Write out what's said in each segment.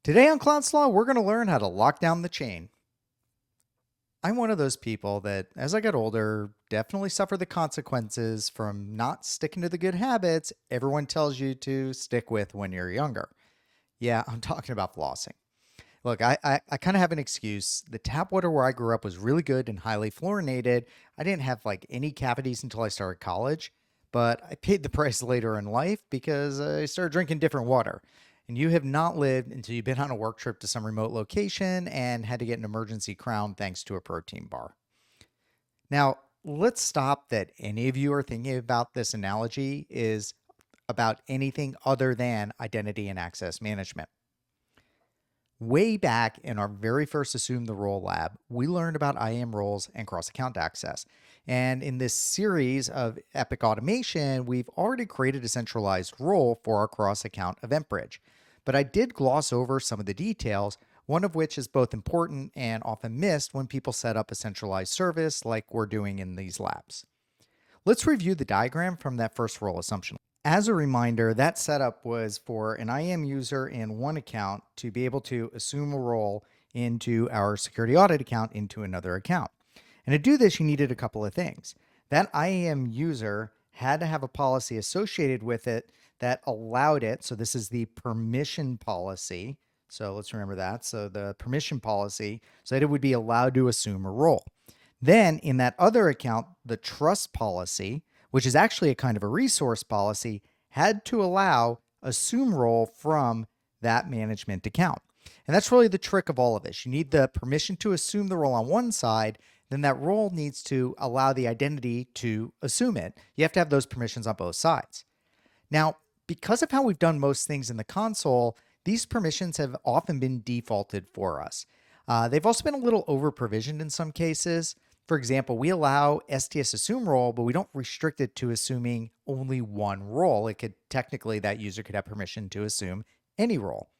Today on Cloud's Law, we're going to learn how to lock down the chain. I'm one of those people that, as I got older, definitely suffered the consequences from not sticking to the good habits everyone tells you to stick with when you're younger. Yeah, I'm talking about flossing. Look, I kind of have an excuse. The tap water where I grew up was really good and highly fluorinated. I didn't have like any cavities until I started college, but I paid the price later in life because I started drinking different water. And you have not lived until you've been on a work trip to some remote location and had to get an emergency crown thanks to a protein bar. Now, let's stop that any of you are thinking about this analogy is about anything other than identity and access management. Way back in our very first Assume the Role lab, we learned about IAM roles and cross-account access. And in this series of Epic Automation, we've already created a centralized role for our cross-account event bridge. But I did gloss over some of the details, one of which is both important and often missed when people set up a centralized service like we're doing in these labs. Let's review the diagram from that first role assumption. As a reminder, that setup was for an IAM user in one account to be able to assume a role into our security audit account into another account. And to do this, you needed a couple of things. That IAM user had to have a policy associated with it that allowed it. So this is the permission policy. So let's remember that. So the permission policy, so that it would be allowed to assume a role. Then in that other account, the trust policy, which is actually a kind of a resource policy, had to allow assume role from that management account. And that's really the trick of all of this. You need the permission to assume the role on one side, then that role needs to allow the identity to assume it. You have to have those permissions on both sides. Now, because of how we've done most things in the console, these permissions have often been defaulted for us. They've also been a little over provisioned in some cases. For example, we allow STS assume role, but we don't restrict it to assuming only one role. It could technically, that user could have permission to assume any role.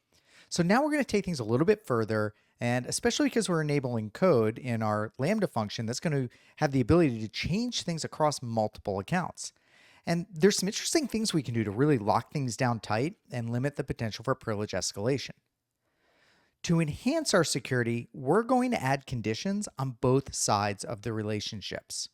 So now we're going to take things a little bit further, and especially because we're enabling code in our Lambda function that's going to have the ability to change things across multiple accounts. And there's some interesting things we can do to really lock things down tight and limit the potential for privilege escalation. To enhance our security, we're going to add conditions on both sides of the relationships.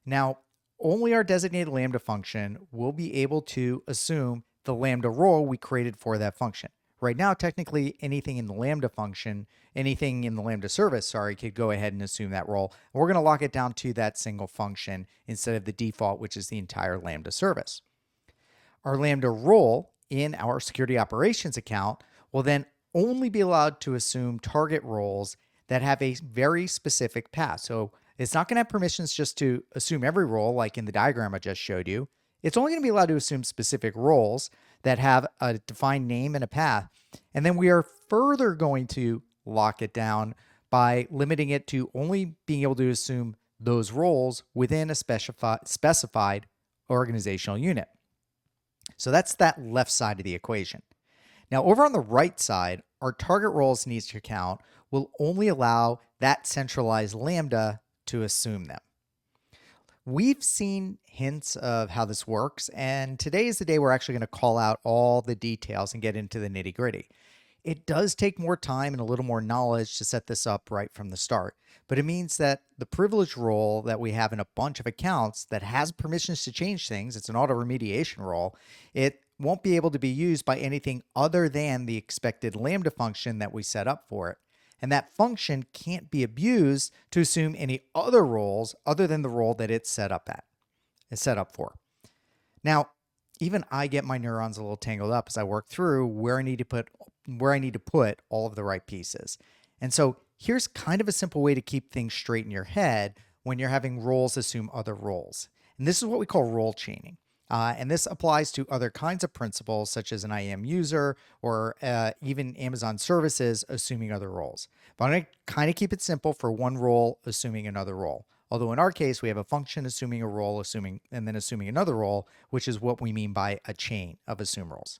Now, only our designated Lambda function will be able to assume the Lambda role we created for that function. Right now, technically, anything in the Lambda function, anything in the Lambda service, could go ahead and assume that role. And we're going to lock it down to that single function instead of the default, which is the entire Lambda service. Our Lambda role in our security operations account will then only be allowed to assume target roles that have a very specific path. So it's not going to have permissions just to assume every role like in the diagram I just showed you. It's only going to be allowed to assume specific roles that have a defined name and a path. And then we are further going to lock it down by limiting it to only being able to assume those roles within a specified organizational unit. So that's that left side of the equation. Now, over on the right side, our target roles in each account will only allow that centralized Lambda to assume them. We've seen hints of how this works, and today is the day we're actually going to call out all the details and get into the nitty-gritty. It does take more time and a little more knowledge to set this up right from the start, but it means that the privilege role that we have in a bunch of accounts that has permissions to change things, it's an auto-remediation role, it won't be able to be used by anything other than the expected Lambda function that we set up for it. And that function can't be abused to assume any other roles other than the role that it's set up for. Now, even I get my neurons a little tangled up as I work through where I need to put all of the right pieces. And so here's kind of a simple way to keep things straight in your head when you're having roles assume other roles. And this is what we call role chaining. And this applies to other kinds of principles, such as an IAM user or even Amazon services assuming other roles. But I'm going to kind of keep it simple for one role assuming another role. Although in our case, we have a function assuming a role, and then assuming another role, which is what we mean by a chain of assume roles.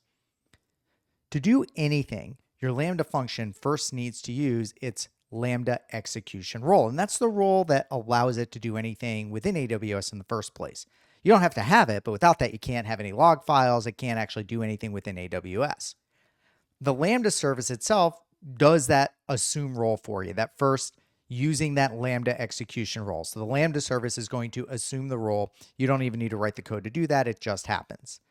To do anything, your Lambda function first needs to use its Lambda execution role. And that's the role that allows it to do anything within AWS in the first place. You don't have to have it, but without that, you can't have any log files. It can't actually do anything within AWS. The Lambda service itself does that assume role for you, that first using that Lambda execution role. So the Lambda service is going to assume the role. You don't even need to write the code to do that. It just happens.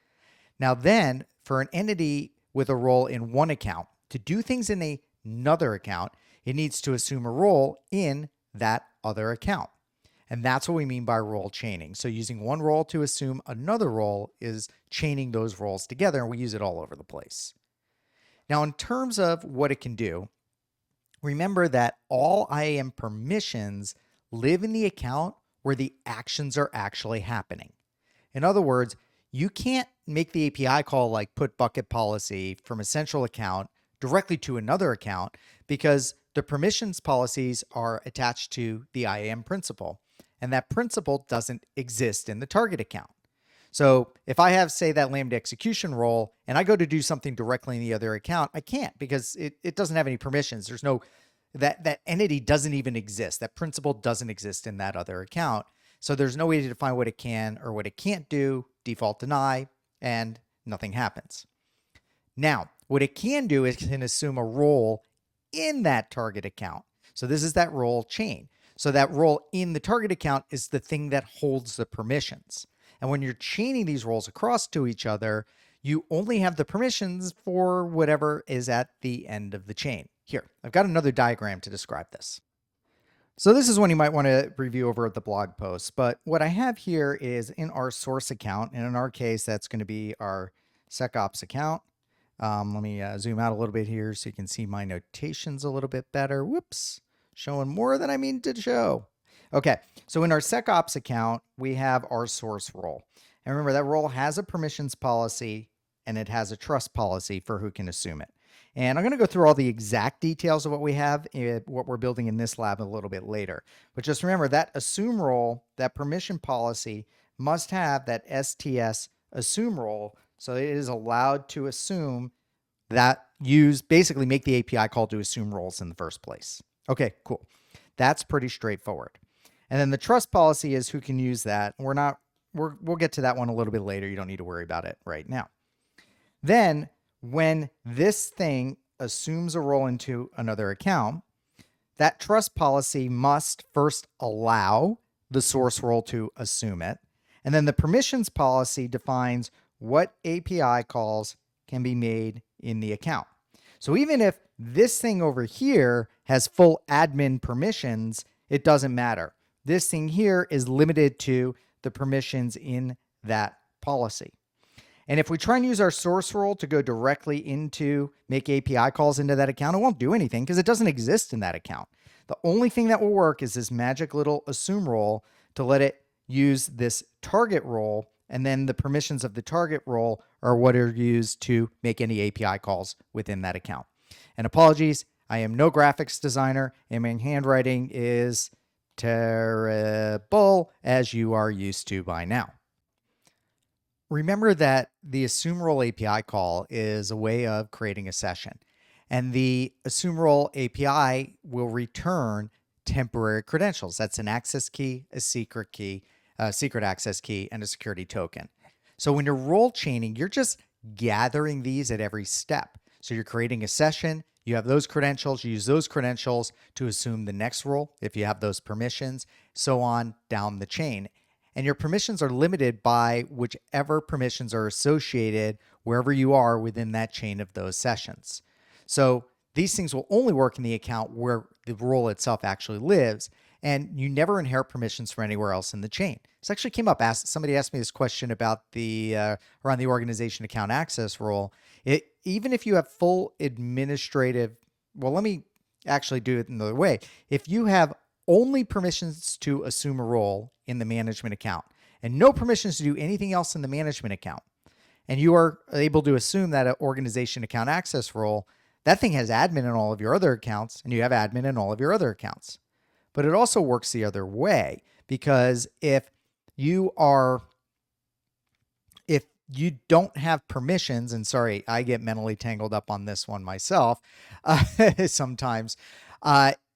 Now then, for an entity with a role in one account to do things in another account, it needs to assume a role in that other account. And that's what we mean by role chaining. So using one role to assume another role is chaining those roles together, and we use it all over the place. Now, in terms of what it can do, remember that all IAM permissions live in the account where the actions are actually happening. In other words, you can't make the API call like put bucket policy from a central account directly to another account because the permissions policies are attached to the IAM principal, and that principal doesn't exist in the target account. So if I have, say, that Lambda execution role and I go to do something directly in the other account, I can't because it doesn't have any permissions. There's no, that entity doesn't even exist. That principal doesn't exist in that other account. So there's no way to define what it can or what it can't do, default deny, and nothing happens. Now, what it can do is it can assume a role in that target account. So this is that role chain. So that role in the target account is the thing that holds the permissions. And when you're chaining these roles across to each other, you only have the permissions for whatever is at the end of the chain. Here, I've got another diagram to describe this. So this is one you might want to review over at the blog post. But what I have here is in our source account, and in our case, that's going to be our SecOps account. Let me zoom out a little bit here so you can see my notations a little bit better. Whoops, showing more than I mean to show. Okay, so in our SecOps account, we have our source role. And remember, that role has a permissions policy and it has a trust policy for who can assume it. And I'm going to go through all the exact details of what we have, what we're building in this lab a little bit later. But just remember that assume role, that permission policy must have that STS assume role. So it is allowed to assume that basically make the API call to assume roles in the first place. Okay, cool. That's pretty straightforward. And then the trust policy is who can use that. We'll get to that one a little bit later. You don't need to worry about it right now. Then when this thing assumes a role into another account, that trust policy must first allow the source role to assume it. And then the permissions policy defines what API calls can be made in the account. So even if this thing over here has full admin permissions, it doesn't matter. This thing here is limited to the permissions in that policy. And if we try and use our source role to go directly into make API calls into that account, it won't do anything because it doesn't exist in that account. The only thing that will work is this magic little assume role to let it use this target role, and then the permissions of the target role are what are used to make any API calls within that account. And apologies, I am no graphics designer, and my handwriting is terrible, as you are used to by now. Remember that the assume role API call is a way of creating a session, and the assume role API will return temporary credentials. That's an access key, a secret key, a secret access key, and a security token. So when you're role chaining, you're just gathering these at every step. So you're creating a session, you have those credentials, you use those credentials to assume the next role if you have those permissions, so on down the chain. And your permissions are limited by whichever permissions are associated wherever you are within that chain of those sessions. So these things will only work in the account where the role itself actually lives, and you never inherit permissions from anywhere else in the chain. This actually came up. Somebody asked me this question about around the organization account access role. Even if you have full administrative, well, let me actually do it another way. If you have only permissions to assume a role in the management account and no permissions to do anything else in the management account, and you are able to assume that an organization account access role, that thing has admin in all of your other accounts, and you have admin in all of your other accounts. But it also works the other way, because if you don't have permissions, and sorry, I get mentally tangled up on this one myself sometimes.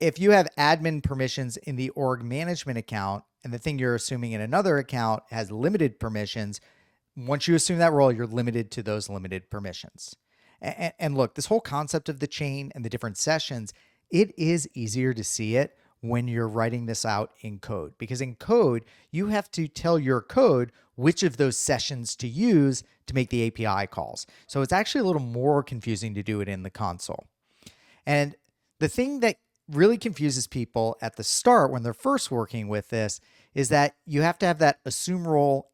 If you have admin permissions in the org management account and the thing you're assuming in another account has limited permissions, once you assume that role, you're limited to those limited permissions. And look, this whole concept of the chain and the different sessions, it is easier to see it when you're writing this out in code, because in code, you have to tell your code which of those sessions to use to make the API calls. So it's actually a little more confusing to do it in the console. And the thing that really confuses people at the start when they're first working with this is that you have to have that assume role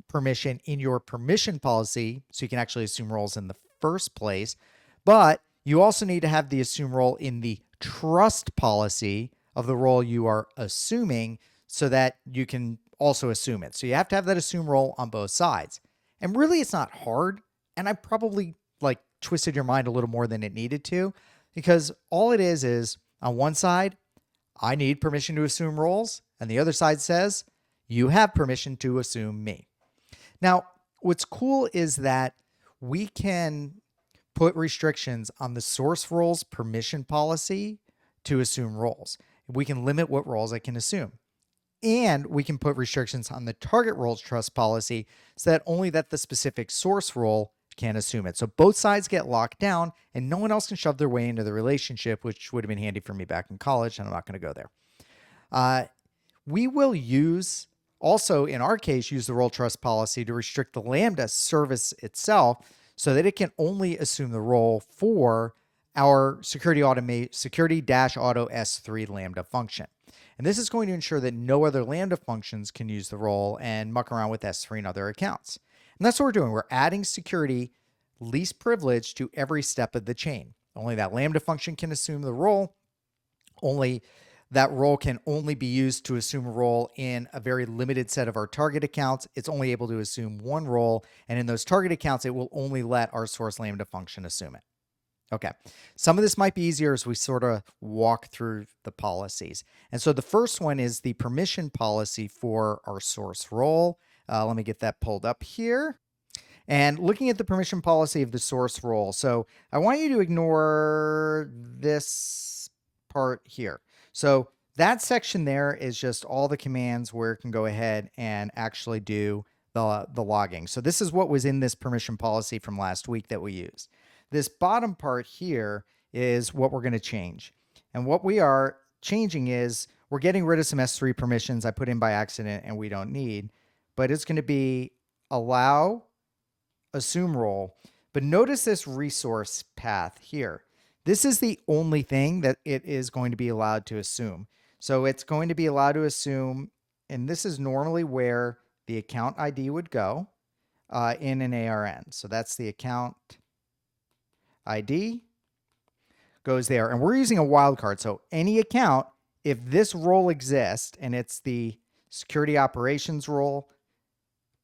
permission in your permission policy so you can actually assume roles in the first place. But you also need to have the assume role in the trust policy of the role you are assuming so that you can also assume it. So you have to have that assume role on both sides. And really, it's not hard. And I probably like twisted your mind a little more than it needed to, because all it is on one side, I need permission to assume roles, and the other side says, you have permission to assume me. Now, what's cool is that we can put restrictions on the source roles permission policy to assume roles. We can limit what roles I can assume. And we can put restrictions on the target roles trust policy so that only that the specific source role can assume it. So both sides get locked down and no one else can shove their way into the relationship, which would have been handy for me back in college, and I'm not going to go there. We will use, also in our case, use the role trust policy to restrict the Lambda service itself so that it can only assume the role for our security auto S3 Lambda function. And this is going to ensure that no other Lambda functions can use the role and muck around with S3 and other accounts. And that's what we're doing. We're adding security least privilege to every step of the chain. Only that Lambda function can assume the role. Only that role can only be used to assume a role in a very limited set of our target accounts. It's only able to assume one role. And in those target accounts, it will only let our source Lambda function assume it. Okay, some of this might be easier as we sort of walk through the policies. And so the first one is the permission policy for our source role. Let me get that pulled up here. And looking at the permission policy of the source role. So I want you to ignore this part here. So that section there is just all the commands where it can go ahead and actually do the logging. So this is what was in this permission policy from last week that we used. This bottom part here is what we're going to change. And what we are changing is we're getting rid of some S3 permissions I put in by accident and we don't need, but it's going to be allow assume role. But notice this resource path here. This is the only thing that it is going to be allowed to assume. So it's going to be allowed to assume, and this is normally where the account ID would go in an ARN. So that's the account ID goes there. And we're using a wildcard. So any account, if this role exists and it's the security operations role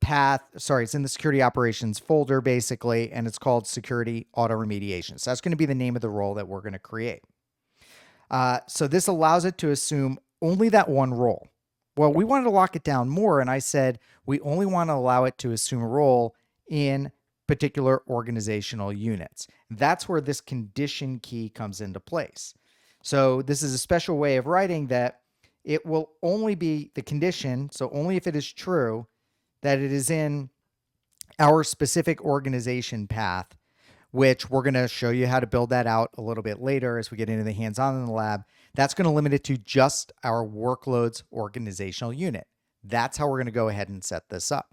path, sorry, it's in the security operations folder basically, and it's called security auto remediation. So that's going to be the name of the role that we're going to create. So this allows it to assume only that one role. Well, we wanted to lock it down more, and I said we only want to allow it to assume a role in particular organizational units. That's where this condition key comes into place. So this is a special way of writing that it will only be the condition, so only if it is true that it is in our specific organization path, which we're going to show you how to build that out a little bit later as we get into the hands-on in the lab. That's going to limit it to just our workloads organizational unit. That's how we're going to go ahead and set this up.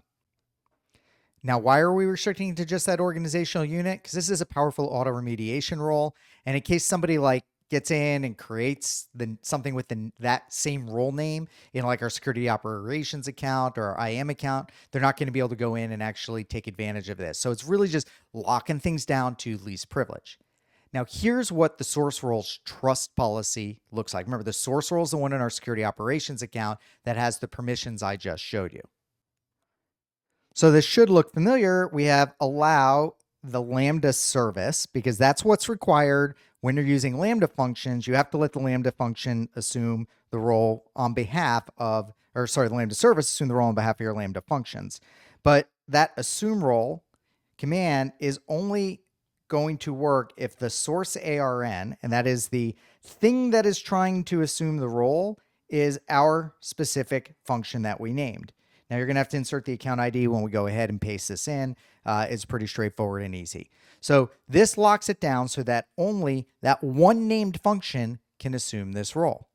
Now, why are we restricting to just that organizational unit? Because this is a powerful auto remediation role. And in case somebody like gets in and creates something with that same role name in like our security operations account or our IAM account, they're not going to be able to go in and actually take advantage of this. So it's really just locking things down to least privilege. Now, here's what the source roles trust policy looks like. Remember, the source role is the one in our security operations account that has the permissions I just showed you. So this should look familiar. We have allow the Lambda service, because that's what's required when you're using Lambda functions. You have to let the Lambda function assume the role on behalf of, or sorry, the Lambda service assume the role on behalf of your Lambda functions. But that assume role command is only going to work if the source ARN, and that is the thing that is trying to assume the role, is our specific function that we named. Now you're going to have to insert the account ID when we go ahead and paste this in. It's pretty straightforward and easy. So this locks it down so that only that one named function can assume this role.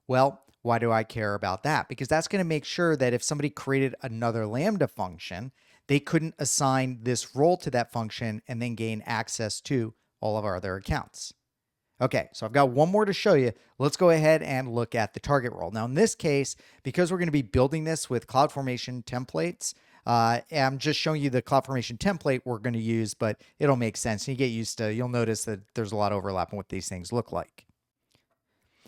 Well, why do I care about that? Because that's going to make sure that if somebody created another Lambda function, they couldn't assign this role to that function and then gain access to all of our other accounts. Okay, so I've got one more to show you. Let's go ahead and look at the target role. Now in this case, because we're going to be building this with CloudFormation templates, I'm just showing you the CloudFormation template we're going to use, but it'll make sense. You get used to, you'll notice that there's a lot of overlap in what these things look like.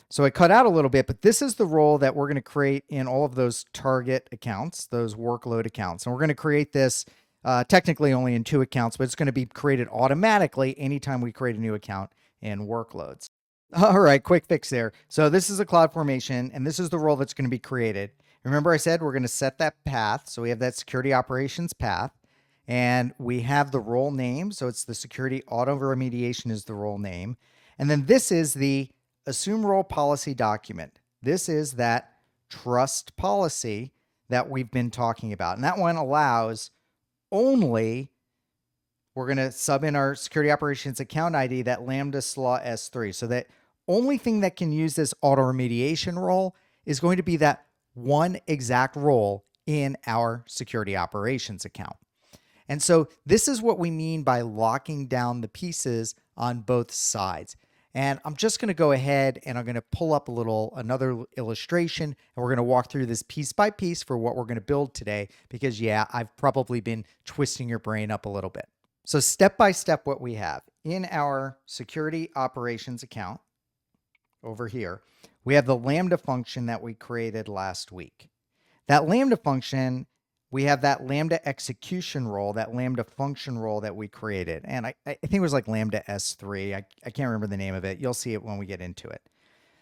So I cut out a little bit, but this is the role that we're going to create in all of those target accounts, those workload accounts. And we're going to create this technically only in 2 accounts, but it's going to be created automatically anytime we create a new account in workloads. All right, quick fix there. So this is a CloudFormation, and this is the role that's going to be created. Remember I said we're going to set that path. So we have that security operations path, and we have the role name. So it's the security auto remediation is the role name. And then this is the assume role policy document. This is that trust policy that we've been talking about. And that one allows only, we're going to sub in our security operations account ID, that Lambda S.L.A.W S3. So that only thing that can use this auto remediation role is going to be that one exact role in our security operations account. And so this is what we mean by locking down the pieces on both sides. And I'm just going to go ahead and I'm going to pull up another illustration, and we're going to walk through this piece by piece for what we're going to build today, because yeah, I've probably been twisting your brain up a little bit. So step by step, what we have in our security operations account over here, we have the Lambda function that we created last week. That Lambda function, we have that Lambda execution role, that Lambda function role that we created. And I think it was like Lambda S3. I can't remember the name of it. You'll see it when we get into it.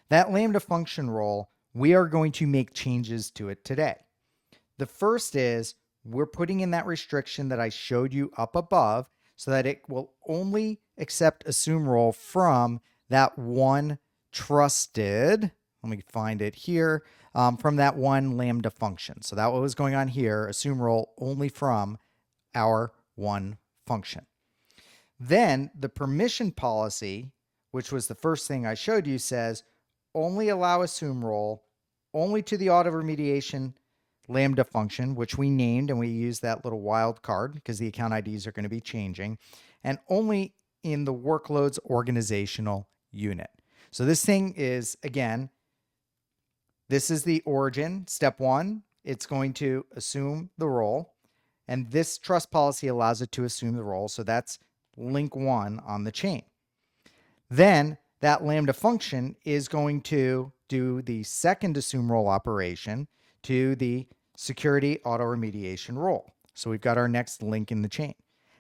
That Lambda function role, we are going to make changes to it today. The first is we're putting in that restriction that I showed you up above so that it will only accept assume role from that one trusted, let me find it here, from that one Lambda function. So that what was going on here, assume role only from our one function. Then the permission policy, which was the first thing I showed you, says only allow assume role only to the auto remediation Lambda function, which we named, and we use that little wild card because the account IDs are going to be changing, and only in the workloads organizational unit. So this thing is, again, this is the origin. Step 1, it's going to assume the role, and this trust policy allows it to assume the role. So that's link 1 on the chain. Then that Lambda function is going to do the second assume role operation to the security auto remediation role. So we've got our next link in the chain.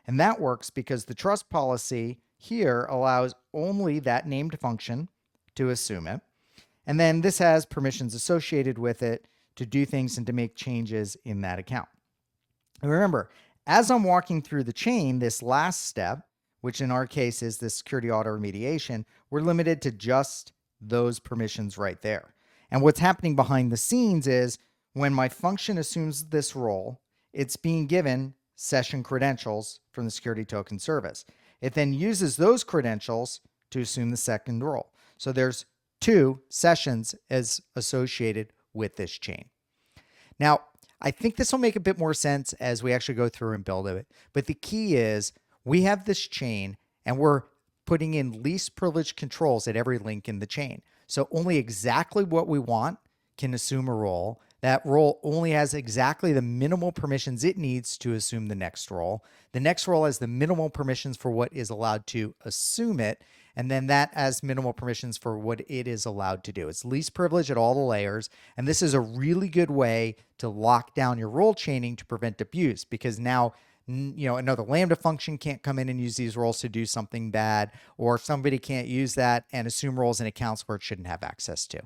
And that works because the trust policy here allows only that named function to assume it. And then this has permissions associated with it to do things and to make changes in that account. And remember, as I'm walking through the chain, this last step, which in our case is the security auto remediation, we're limited to just those permissions right there. And what's happening behind the scenes is when my function assumes this role, it's being given session credentials from the security token service. It then uses those credentials to assume the second role. So there's 2 sessions as associated with this chain. Now, I think this will make a bit more sense as we actually go through and build it. But the key is we have this chain and we're putting in least privilege controls at every link in the chain. So only exactly what we want can assume a role. That role only has exactly the minimal permissions it needs to assume the next role. The next role has the minimal permissions for what is allowed to assume it. And then that has minimal permissions for what it is allowed to do. It's least privilege at all the layers. And this is a really good way to lock down your role chaining to prevent abuse, because now, another Lambda function can't come in and use these roles to do something bad, or somebody can't use that and assume roles in accounts where it shouldn't have access to.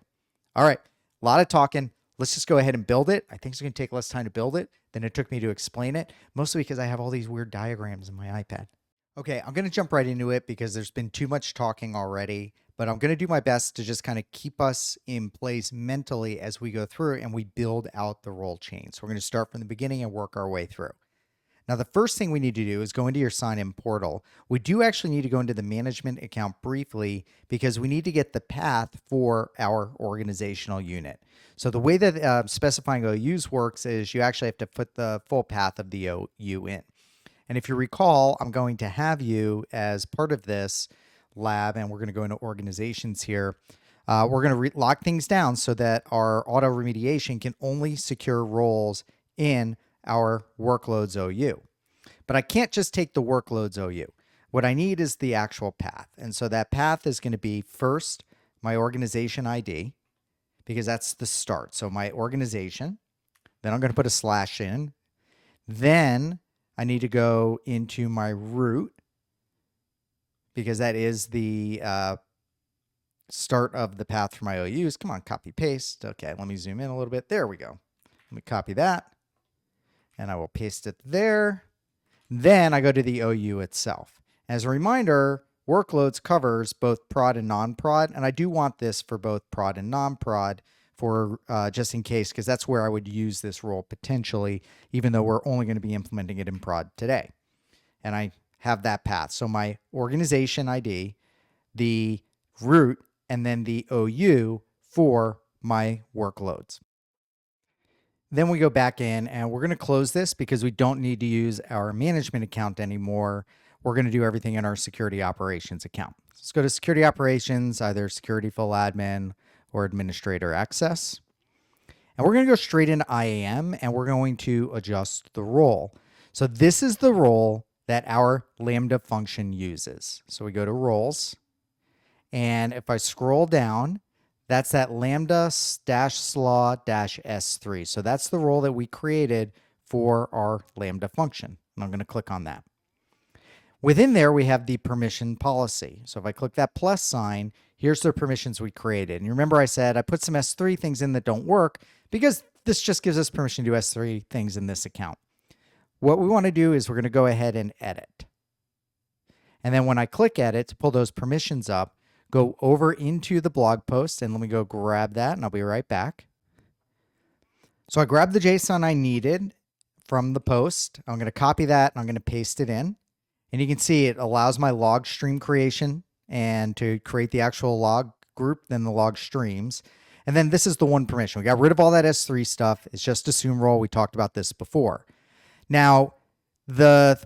All right, a lot of talking. Let's just go ahead and build it. I think it's going to take less time to build it than it took me to explain it, mostly because I have all these weird diagrams in my iPad. Okay, I'm going to jump right into it because there's been too much talking already, but I'm going to do my best to just kind of keep us in place mentally as we go through and we build out the role chain. So we're going to start from the beginning and work our way through. Now, the first thing we need to do is go into your sign-in portal. We do actually need to go into the management account briefly because we need to get the path for our organizational unit. So the way that specifying OUs works is you actually have to put the full path of the OU in. And if you recall, I'm going to have you as part of this lab, and we're going to go into organizations here. We're going to lock things down so that our auto remediation can only secure roles in our workloads OU. But I can't just take the workloads OU. What I need is the actual path. And so that path is going to be first my organization ID, because that's the start. So my organization, then I'm going to put a slash in. Then I need to go into my root, because that is the start of the path for my OUs. Come on, copy paste. Okay, let me zoom in a little bit. There we go. Let me copy that, and I will paste it there. Then I go to the OU itself. As a reminder, workloads covers both prod and non-prod, and I do want this for both prod and non-prod for just in case, because that's where I would use this role potentially, even though we're only going to be implementing it in prod today. And I have that path. So my organization ID, the root, and then the OU for my workloads. Then we go back in and we're going to close this because we don't need to use our management account anymore. We're going to do everything in our security operations account. Let's go to security operations, either security full admin or administrator access. And we're going to go straight into IAM and we're going to adjust the role. So this is the role that our Lambda function uses. So we go to roles, and if I scroll down, that's that Lambda -SLA-S3. So that's the role that we created for our Lambda function. And I'm going to click on that. Within there, we have the permission policy. So if I click that plus sign, here's the permissions we created. And you remember I said I put some S3 things in that don't work because this just gives us permission to do S3 things in this account. What we want to do is we're going to go ahead and edit. And then when I click edit to pull those permissions up, go over into the blog post, and let me go grab that, and I'll be right back. So I grabbed the JSON I needed from the post. I'm going to copy that, and I'm going to paste it in. And you can see it allows my log stream creation and to create the actual log group, then the log streams. And then this is the one permission. We got rid of all that S3 stuff. It's just assume role. We talked about this before. Now, the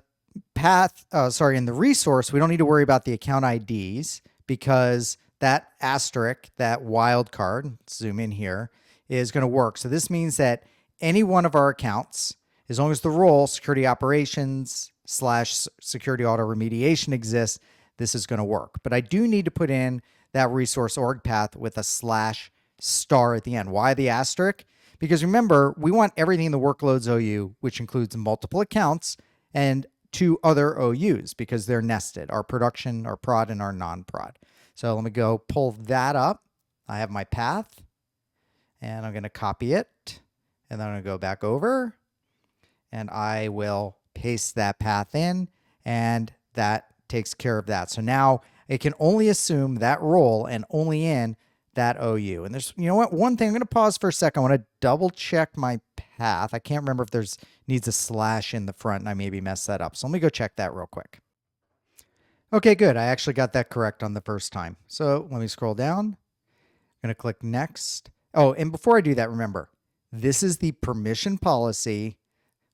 path, in the resource, we don't need to worry about the account IDs because that asterisk, that wildcard, zoom in here, is going to work. So this means that any one of our accounts, as long as the role security operations / security auto remediation exists, this is going to work. But I do need to put in that resource org path with a /* at the end. Why the asterisk? Because remember, we want everything in the workloads OU, which includes multiple accounts and 2 other OUs because they're nested, our production, our prod, and our non-prod. So let me go pull that up. I have my path, and I'm going to copy it, and then I'm going to go back over, and I will paste that path in, and that takes care of that. So now it can only assume that role and only in that OU. And there's, you know what, one thing, I'm going to pause for a second. I want to double check my path. I can't remember if there's needs a slash in the front, and I maybe messed that up. So let me go check that real quick. Okay, good. I actually got that correct on the first time. So let me scroll down. I'm going to click next. Oh, and before I do that, remember, this is the permission policy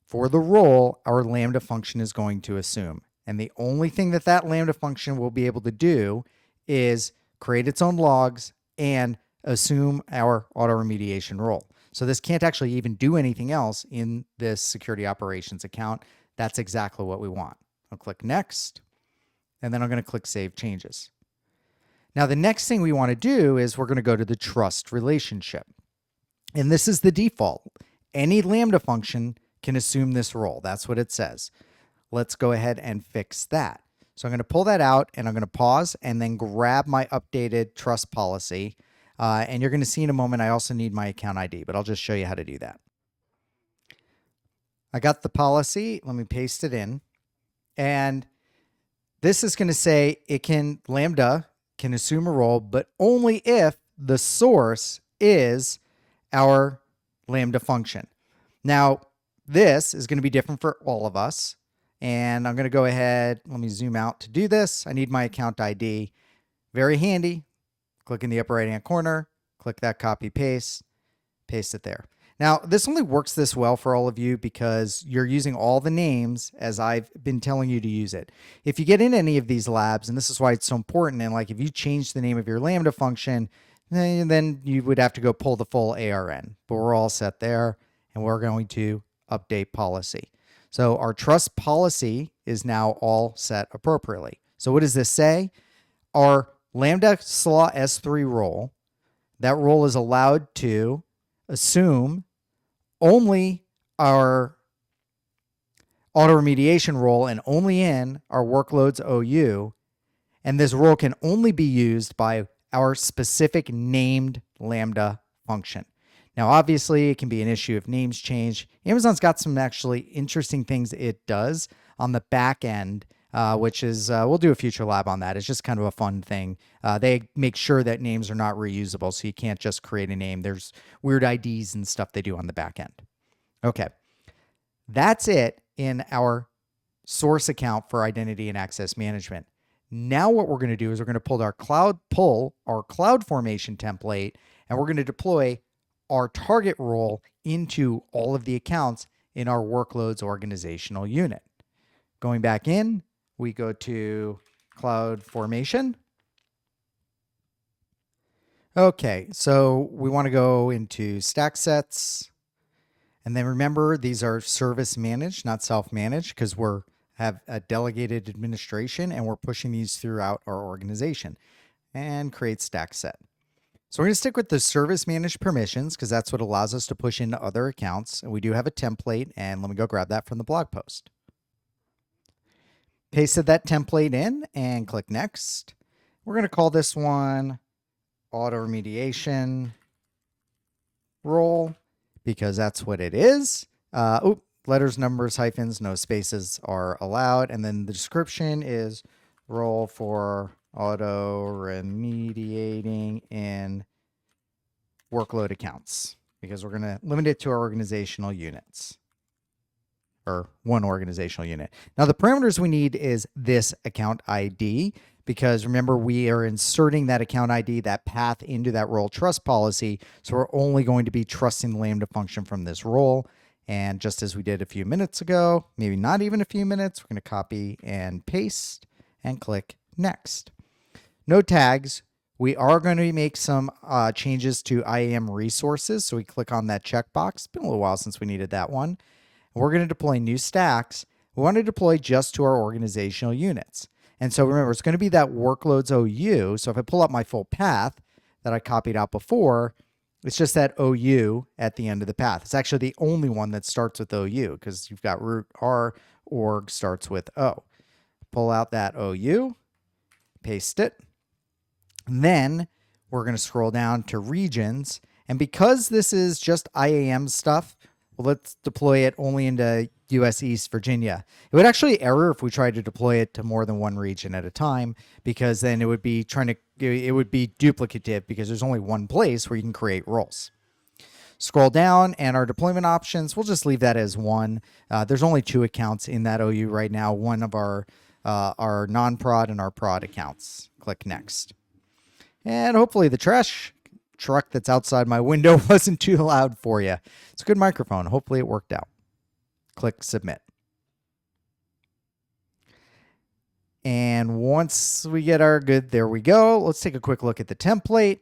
for the role our Lambda function is going to assume. And the only thing that that Lambda function will be able to do is create its own logs and assume our auto remediation role. So this can't actually even do anything else in this security operations account. That's exactly what we want. I'll click next, and then I'm going to click save changes. Now the next thing we want to do is we're going to go to the trust relationship. And this is the default. Any Lambda function can assume this role. That's what it says. Let's go ahead and fix that. So I'm going to pull that out, and I'm going to pause and then grab my updated trust policy. And you're going to see in a moment, I also need my account ID, but I'll just show you how to do that. I got the policy. Let me paste it in. And this is going to say it can Lambda can assume a role, but only if the source is our Lambda function. Now, this is going to be different for all of us. And I'm going to go ahead, let me zoom out to do this. I need my account ID. Very handy. Click in the upper right hand corner, click that copy paste, paste it there. Now, this only works this well for all of you because you're using all the names as I've been telling you to use it. If you get in any of these labs, and this is why it's so important, and like if you change the name of your Lambda function, then you would have to go pull the full ARN. But we're all set there, and we're going to update policy. So our trust policy is now all set appropriately. So what does this say? Our Lambda S.L.A.W S3 role, that role is allowed to assume only our autoremediation role and only in our workloads OU. And this role can only be used by our specific named Lambda function. Now, obviously, it can be an issue if names change. Amazon's got some actually interesting things it does on the back end, which is, we'll do a future lab on that. It's just kind of a fun thing. They make sure that names are not reusable, so you can't just create a name. There's weird IDs and stuff they do on the back end. Okay, that's it in our source account for identity and access management. Now what we're going to do is we're going to pull our cloud formation template, and we're going to deploy our target role into all of the accounts in our workloads organizational unit. Going back in, we go to cloud formation. Okay, so we want to go into StackSets. And then remember, these are service managed, not self-managed, because we're have a delegated administration and we're pushing these throughout our organization. And create StackSet. So we're going to stick with the service managed permissions because that's what allows us to push into other accounts. And we do have a template, and let me go grab that from the blog post. Pasted that template in and click next. We're going to call this one autoremediation role because that's what it is. Letters, numbers, hyphens, no spaces are allowed. And then the description is role for auto remediating in workload accounts because we're going to limit it to our organizational units or one organizational unit. Now the parameters we need is this account ID because remember we are inserting that account ID, that path into that role trust policy. So we're only going to be trusting the Lambda function from this role. And just as we did a few minutes ago, maybe not even a few minutes, we're going to copy and paste and click next. No tags. We are going to make some changes to IAM resources. So we click on that checkbox. It's been a little while since we needed that one. And we're going to deploy new stacks. We want to deploy just to our organizational units. And so remember, it's going to be that workloads OU. So if I pull up my full path that I copied out before, it's just that OU at the end of the path. It's actually the only one that starts with OU because you've got root R org starts with O. Pull out that OU, paste it. And then we're going to scroll down to regions. And because this is just IAM stuff, well, let's deploy it only into US East Virginia. It would actually error if we tried to deploy it to more than one region at a time, because then it would be duplicative because there's only one place where you can create roles. Scroll down and our deployment options, we'll just leave that as one. There's only 2 accounts in that OU right now, one of our non-prod and our prod accounts. Click next. And hopefully the trash truck that's outside my window wasn't too loud for you. It's a good microphone. Hopefully it worked out. Click submit. And once we get our good, there we go. Let's take a quick look at the template.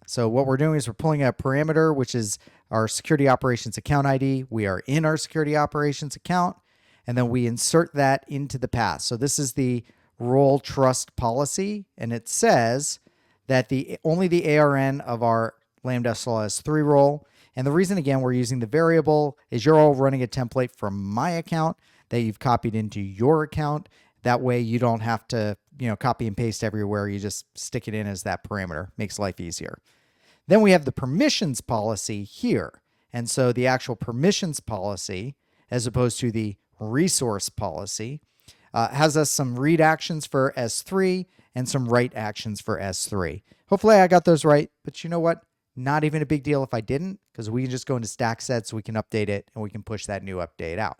So what we're doing is we're pulling a parameter, which is our security operations account ID. We are in our security operations account, and then we insert that into the path. So this is the role trust policy, and it says that only the ARN of our Lambda S.L.A.W S3 role. And the reason, again, we're using the variable is you're all running a template from my account that you've copied into your account. That way you don't have to, copy and paste everywhere. You just stick it in as that parameter. Makes life easier. Then we have the permissions policy here. And so the actual permissions policy, as opposed to the resource policy, Has us some read actions for S3 and some write actions for S3. Hopefully I got those right, but you know what? Not even a big deal if I didn't, because we can just go into StackSets, we can update it, and we can push that new update out.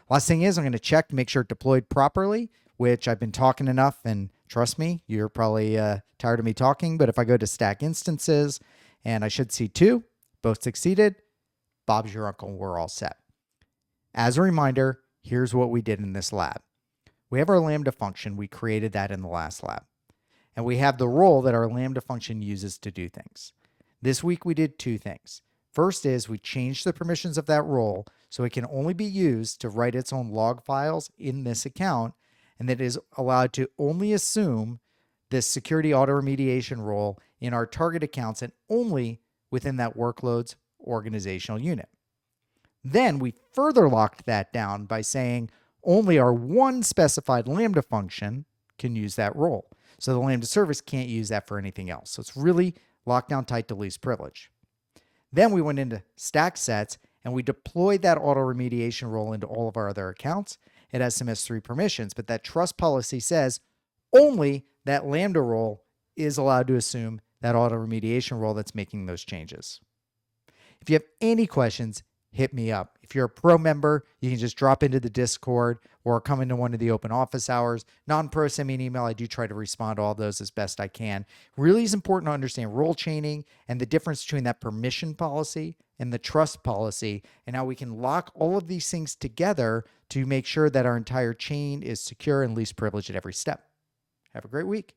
Last thing is I'm going to check to make sure it deployed properly, which I've been talking enough, and trust me, you're probably tired of me talking, but if I go to stack instances, and I should see 2, both succeeded, Bob's your uncle, we're all set. As a reminder, here's what we did in this lab. We have our Lambda function. We created that in the last lab. And we have the role that our Lambda function uses to do things. This week we did 2 things. First is we changed the permissions of that role so it can only be used to write its own log files in this account, and that it is allowed to only assume this security auto remediation role in our target accounts and only within that workload's organizational unit. Then we further locked that down by saying only our one specified Lambda function can use that role. So the Lambda service can't use that for anything else. So it's really locked down tight to least privilege. Then we went into StackSets and we deployed that auto remediation role into all of our other accounts. It has some S3 permissions, but that trust policy says only that Lambda role is allowed to assume that auto remediation role that's making those changes. If you have any questions, hit me up. If you're a pro member, you can just drop into the Discord or come into one of the open office hours. Non-pro, send me an email. I do try to respond to all those as best I can. Really is important to understand role chaining and the difference between that permission policy and the trust policy, and how we can lock all of these things together to make sure that our entire chain is secure and least privileged at every step. Have a great week.